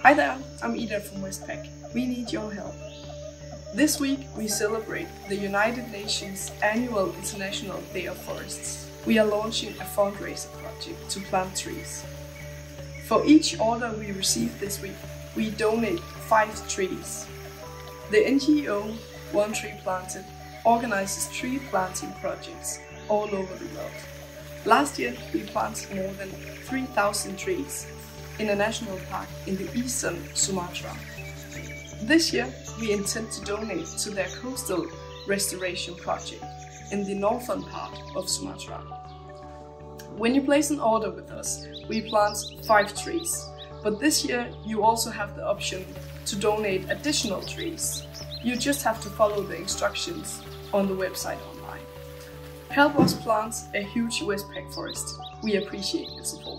Hi there, I'm Ida from Westpac. We need your help. This week we celebrate the United Nations Annual International Day of Forests. We are launching a fundraiser project to plant trees. For each order we receive this week, we donate 5 trees. The NGO One Tree Planted organizes tree planting projects all over the world. Last year we planted more than 3,000 trees in a national park in the eastern Sumatra. This year we intend to donate to their coastal restoration project in the northern part of Sumatra. When you place an order with us, we plant 5 trees, but this year you also have the option to donate additional trees. You just have to follow the instructions on the website online. Help us plant a huge Westpac forest. We appreciate your support.